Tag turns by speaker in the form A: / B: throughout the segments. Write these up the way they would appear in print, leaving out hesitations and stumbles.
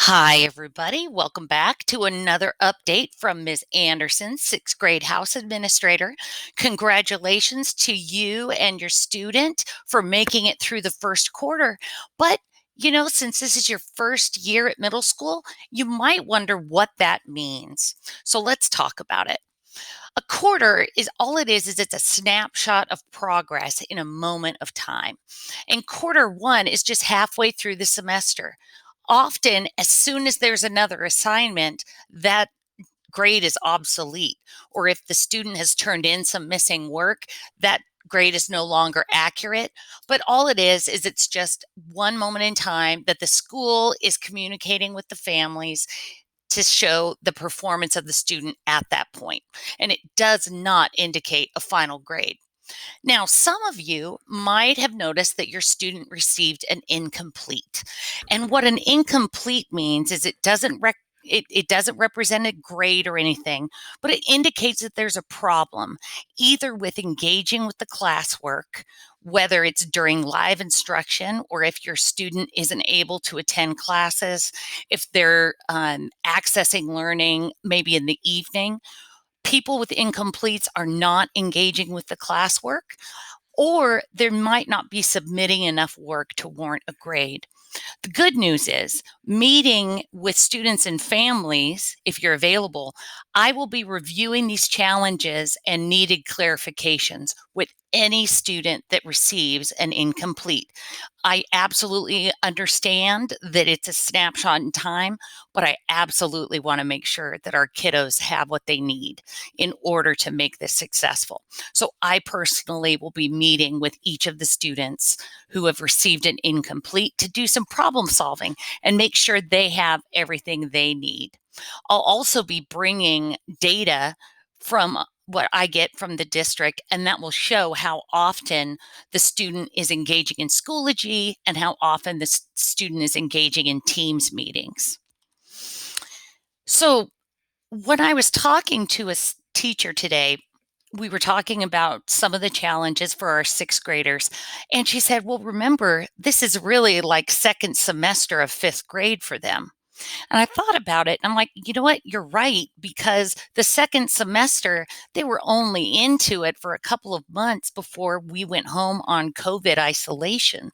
A: Hi, everybody. Welcome back to another update from Ms. Anderson, sixth grade house administrator. Congratulations to you and your student for making it through the first quarter. But, since this is your first year at middle school, you might wonder what that means. So let's talk about it. A quarter is all it is it's a snapshot of progress in a moment of time. And quarter one is just halfway through the semester. Often, as soon as there's another assignment, that grade is obsolete. Or if the student has turned in some missing work, that grade is no longer accurate. But all it is it's just one moment in time that the school is communicating with the families to show the performance of the student at that point. And it does not indicate a final grade. Now, some of you might have noticed that your student received an incomplete. And what an incomplete means is it doesn't represent a grade or anything, but it indicates that there's a problem, either with engaging with the classwork, whether it's during live instruction or if your student isn't able to attend classes, if they're accessing learning maybe in the evening. People with incompletes are not engaging with the classwork, or they might not be submitting enough work to warrant a grade. The good news is, meeting with students and families, if you're available, I will be reviewing these challenges and needed clarifications with any student that receives an incomplete. I absolutely understand that it's a snapshot in time, but I absolutely want to make sure that our kiddos have what they need in order to make this successful. So I personally will be meeting with each of the students who have received an incomplete to do some problem solving and make sure they have everything they need. I'll also be bringing data from what I get from the district, and that will show how often the student is engaging in Schoology and how often the student is engaging in Teams meetings. So when I was talking to a teacher today, we were talking about some of the challenges for our sixth graders. And she said, well, remember, this is really like second semester of fifth grade for them. And I thought about it. And I'm like, you know what? You're right. Because the second semester, they were only into it for a couple of months before we went home on COVID isolation.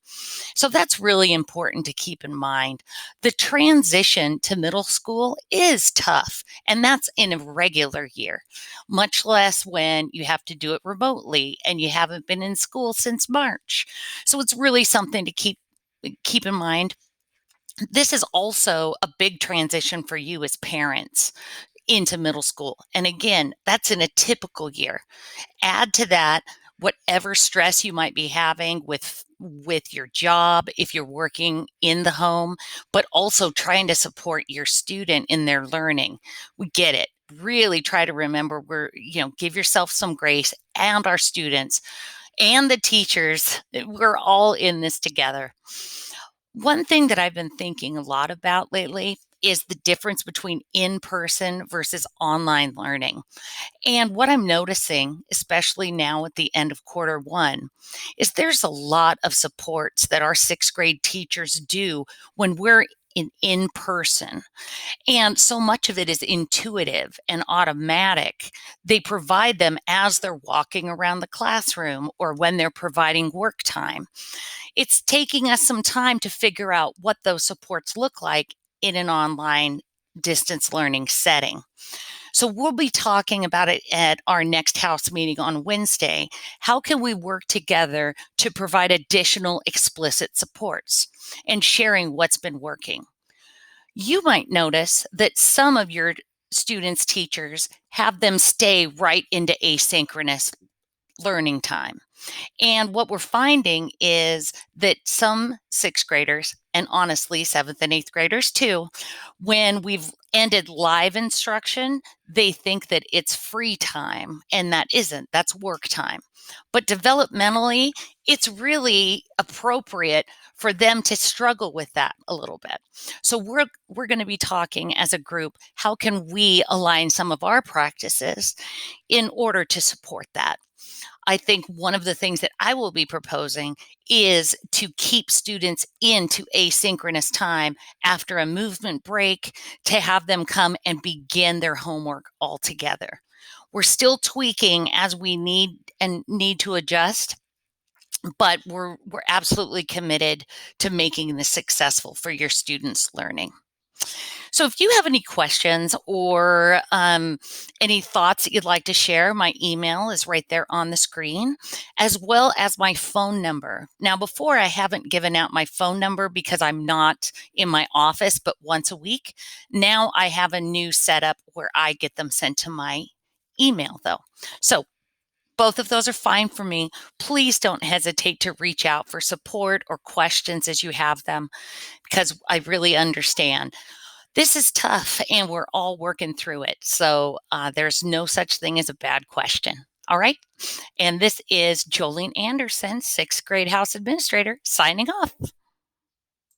A: So that's really important to keep in mind. The transition to middle school is tough, and that's in a regular year, much less when you have to do it remotely and you haven't been in school since March. So it's really something to keep in mind. This is also a big transition for you as parents into middle school. And again, that's in a typical year. Add to that whatever stress you might be having with your job if you're working in the home, but also trying to support your student in their learning. We get it. Really try to remember give yourself some grace, and our students and the teachers, we're all in this together. One thing that I've been thinking a lot about lately is the difference between in-person versus online learning. And what I'm noticing, especially now at the end of quarter one, is there's a lot of supports that our sixth grade teachers do when we're in person. And so much of it is intuitive and automatic. They provide them as they're walking around the classroom or when they're providing work time. It's taking us some time to figure out what those supports look like in an online distance learning setting. So we'll be talking about it at our next house meeting on Wednesday. How can we work together to provide additional explicit supports and sharing what's been working? You might notice that some of your students' teachers have them stay right into asynchronous learning time. And what we're finding is that some sixth graders, and honestly, seventh and eighth graders too, when we've ended live instruction, they think that it's free time, and that isn't, that's work time. But developmentally, it's really appropriate for them to struggle with that a little bit. So we're going to be talking as a group, how can we align some of our practices in order to support that? I think one of the things that I will be proposing is to keep students into asynchronous time after a movement break to have them come and begin their homework all together. We're still tweaking as we need to adjust, but we're absolutely committed to making this successful for your students' learning. So if you have any questions or any thoughts that you'd like to share, my email is right there on the screen, as well as my phone number. Now, before I haven't given out my phone number because I'm not in my office, but once a week. Now I have a new setup where I get them sent to my email, though. So both of those are fine for me. Please don't hesitate to reach out for support or questions as you have them, because I really understand. This is tough and we're all working through it. So there's no such thing as a bad question. All right. And this is Jolene Anderson, sixth grade house administrator, signing off.